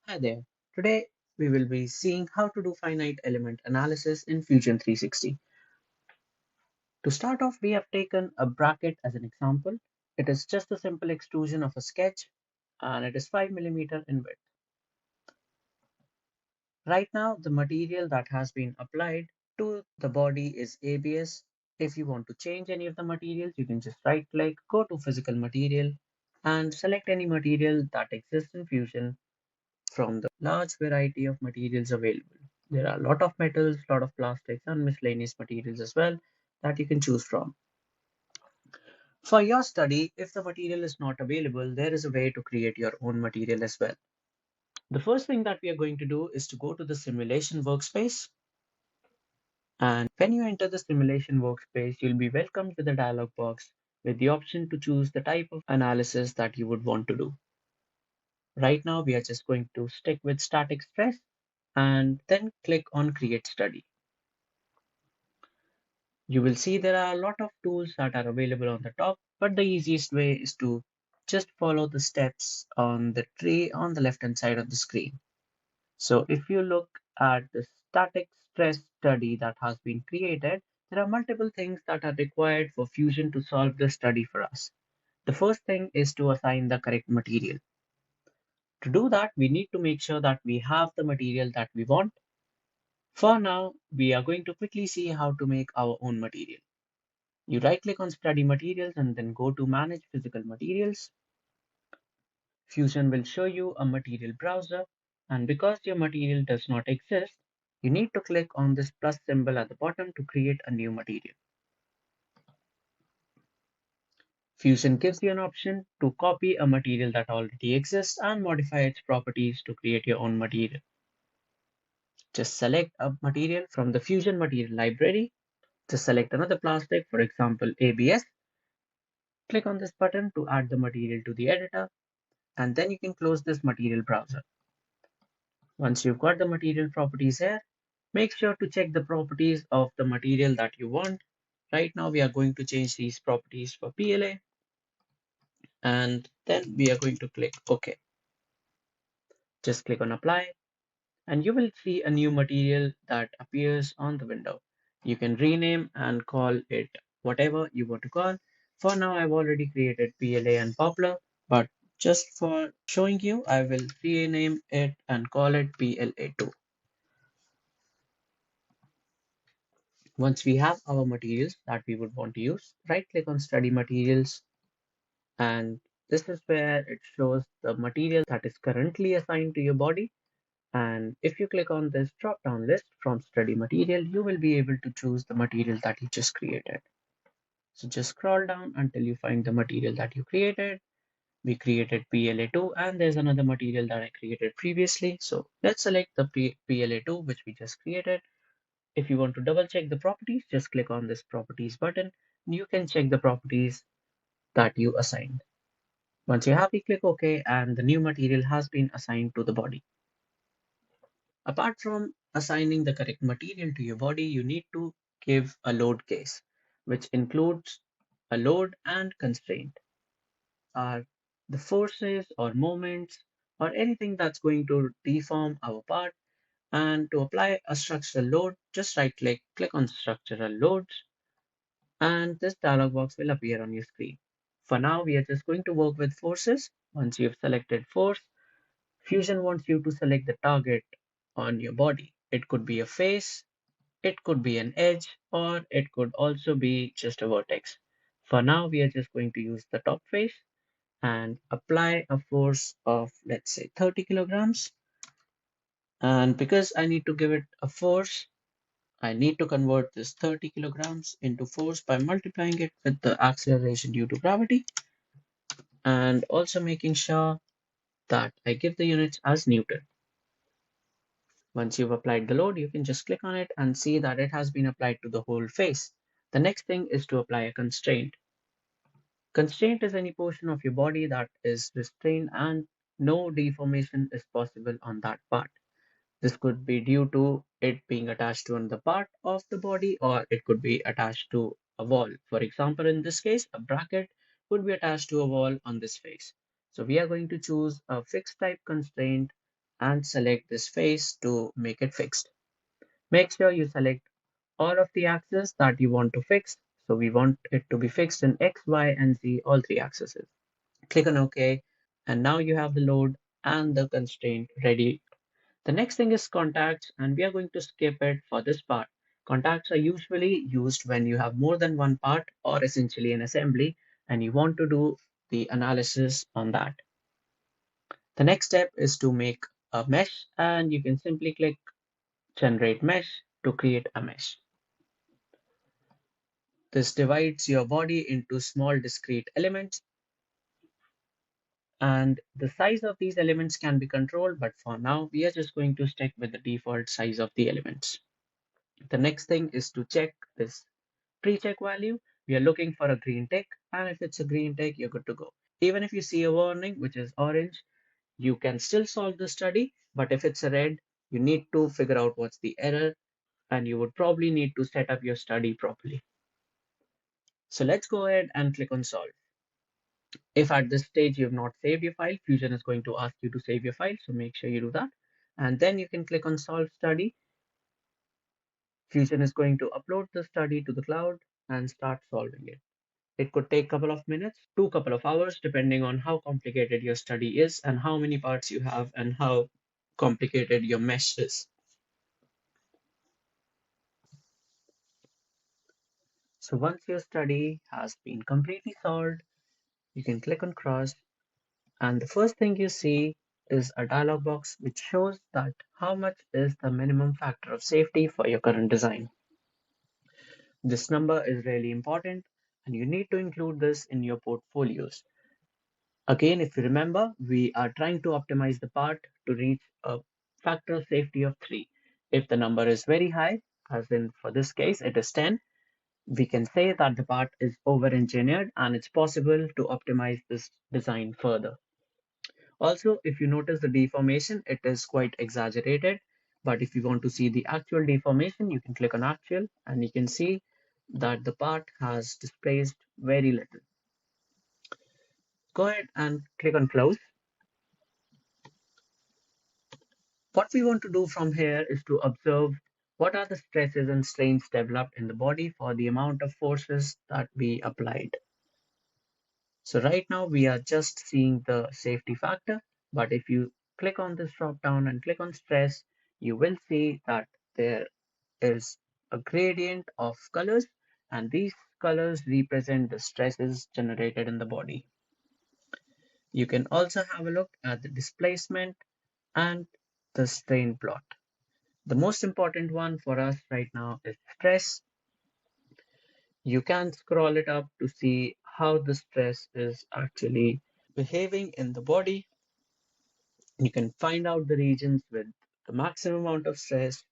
Hi there. Today we will be seeing how to do finite element analysis in Fusion 360. To start off, we have taken a bracket as an example. It is just a simple extrusion of a sketch and it is 5 millimeter in width. Right now, the material that has been applied to the body is ABS. If you want to change any of the materials, you can just right click, go to physical material and select any material that exists in Fusion from the large variety of materials available. There are a lot of metals, a lot of plastics, and miscellaneous materials as well that you can choose from. For your study, if the material is not available, there is a way to create your own material as well. The first thing that we are going to do is to go to the simulation workspace. And when you enter the simulation workspace, you'll be welcomed with a dialog box with the option to choose the type of analysis that you would want to do. Right now, we are just going to stick with static stress and then click on Create Study. You will see there are a lot of tools that are available on the top, but the easiest way is to just follow the steps on the tree on the left hand side of the screen. So if you look at the static stress study that has been created, there are multiple things that are required for Fusion to solve the study for us. The first thing is to assign the correct material. To do that, we need to make sure that we have the material that we want. For now, we are going to quickly see how to make our own material. You right click on study materials and then go to manage physical materials. Fusion will show you a material browser, and because your material does not exist, you need to click on this plus symbol at the bottom to create a new material. Fusion gives you an option to copy a material that already exists and modify its properties to create your own material. Just select a material from the Fusion material library. Just select another plastic, for example ABS. Click on this button to add the material to the editor, and then you can close this material browser. Once you've got the material properties here, make sure to check the properties of the material that you want. Right now, we are going to change these properties for PLA, and then we are going to click OK. Just click on Apply, and you will see a new material that appears on the window. You can rename and call it whatever you want to call. For now, I've already created PLA and Poplar, but just for showing you, I will rename it and call it PLA2. Once we have our materials that we would want to use, right click on study materials, and this is where it shows the material that is currently assigned to your body. And if you click on this drop down list from study material, you will be able to choose the material that you just created. So just scroll down until you find the material that you created. We created PLA2 and there's another material that I created previously. So let's select the PLA2 which we just created. If you want to double check the properties, just click on this properties button. You can check the properties that you assigned. Once you're happy, click OK and the new material has been assigned to the body. Apart from assigning the correct material to your body, you need to give a load case, which includes a load and constraint. Are the forces or moments or anything that's going to deform our part. And to apply a structural load, just right click on structural loads, and this dialog box will appear on your screen. For now, we are just going to work with forces. Once you've selected force, Fusion wants you to select the target on your body. It could be a face, it could be an edge, or it could also be just a vertex. For now, we are just going to use the top face and apply a force of, let's say, 30 kilograms. And because I need to give it a force, I need to convert this 30 kilograms into force by multiplying it with the acceleration due to gravity and also making sure that I give the units as Newton. Once you've applied the load, you can just click on it and see that it has been applied to the whole face. The next thing is to apply a constraint. Constraint is any portion of your body that is restrained and no deformation is possible on that part. This could be due to it being attached to another part of the body, or it could be attached to a wall. For example, in this case, a bracket would be attached to a wall on this face. So we are going to choose a fixed type constraint and select this face to make it fixed. Make sure you select all of the axes that you want to fix. So we want it to be fixed in X, Y, and Z, all three axes. Click on OK, and now you have the load and the constraint ready. The next thing is contacts, and we are going to skip it for this part. Contacts are usually used when you have more than one part or essentially an assembly, and you want to do the analysis on that. The next step is to make a mesh, and you can simply click Generate Mesh to create a mesh. This divides your body into small discrete elements, and the size of these elements can be controlled, but for now we are just going to stick with the default size of the elements. The next thing is to check this pre-check value. We are looking for a green tick, and if it's a green tick, you're good to go. Even if you see a warning which is orange, you can still solve the study, but if it's a red, you need to figure out what's the error, and you would probably need to set up your study properly. So let's go ahead and click on solve. If at this stage you have not saved your file, Fusion is going to ask you to save your file, so make sure you do that. And then you can click on solve study. Fusion is going to upload the study to the cloud and start solving it. It could take a couple of minutes to a couple of hours, depending on how complicated your study is and how many parts you have and how complicated your mesh is. So once your study has been completely solved, you can click on cross, and the first thing you see is a dialog box which shows that how much is the minimum factor of safety for your current design. This number is really important, and you need to include this in your portfolios. Again, if you remember, we are trying to optimize the part to reach a factor of safety of 3. If the number is very high, as in for this case it is 10, we can say that the part is over-engineered and it's possible to optimize this design further. Also, if you notice the deformation, it is quite exaggerated. But if you want to see the actual deformation, you can click on actual and you can see that the part has displaced very little. Go ahead and click on close. What we want to do from here is to observe what are the stresses and strains developed in the body for the amount of forces that we applied. So right now we are just seeing the safety factor, but if you click on this drop down and click on stress, you will see that there is a gradient of colors, and these colors represent the stresses generated in the body. You can also have a look at the displacement and the strain plot. The most important one for us right now is stress. You can scroll it up to see how the stress is actually behaving in the body. You can find out the regions with the maximum amount of stress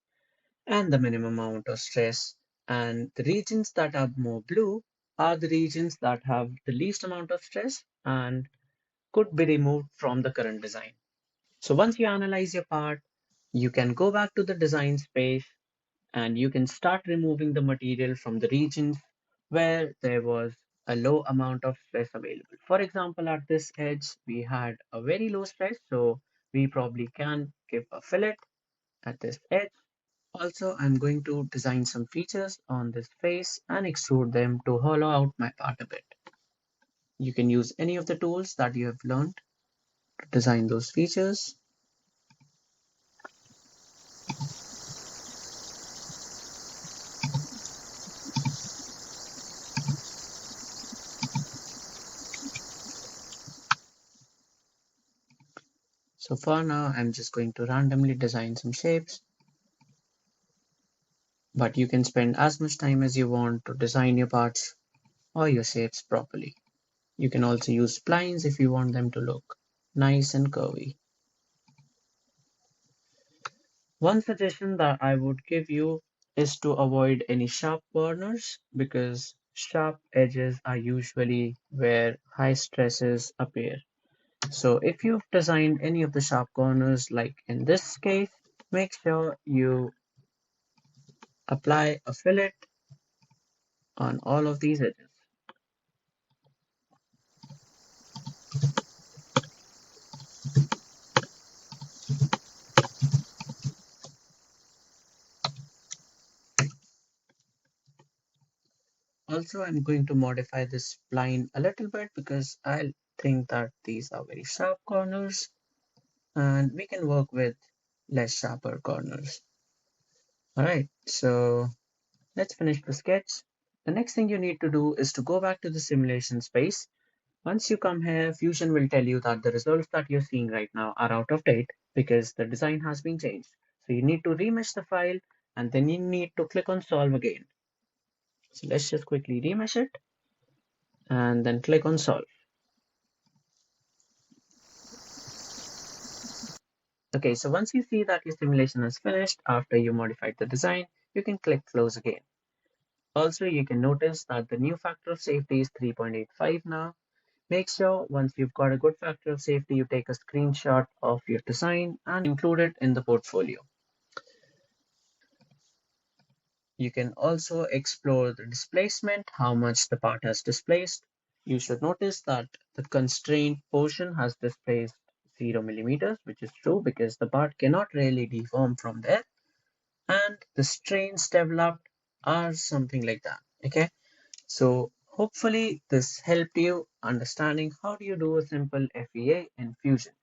and the minimum amount of stress. And the regions that are more blue are the regions that have the least amount of stress and could be removed from the current design. So once you analyze your part, you can go back to the design space and you can start removing the material from the regions where there was a low amount of stress available. For example, at this edge, we had a very low stress, so we probably can give a fillet at this edge. Also, I'm going to design some features on this face and extrude them to hollow out my part a bit. You can use any of the tools that you have learned to design those features. So for now, I'm just going to randomly design some shapes, but you can spend as much time as you want to design your parts or your shapes properly. You can also use splines if you want them to look nice and curvy. One suggestion that I would give you is to avoid any sharp corners because sharp edges are usually where high stresses appear. So if you've designed any of the sharp corners, like in this case, make sure you apply a fillet on all of these edges. Also, I'm going to modify this spline a little bit because I think that these are very sharp corners and we can work with less sharper corners. All right, so let's finish the sketch. The next thing you need to do is to go back to the simulation space. Once you come here, Fusion will tell you that the results that you're seeing right now are out of date because the design has been changed. So you need to remesh the file and then you need to click on solve again. So let's just quickly remesh it and then click on solve. Okay, so once you see that your simulation is finished after you modified the design, you can click close again. Also, you can notice that the new factor of safety is 3.85 now. Make sure once you've got a good factor of safety, you take a screenshot of your design and include it in the portfolio. You can also explore the displacement, how much the part has displaced. You should notice that the constrained portion has displaced 0 millimeters, which is true because the part cannot really deform from there. And the strains developed are something like that. Okay, so hopefully this helped you understanding how do you do a simple FEA in Fusion.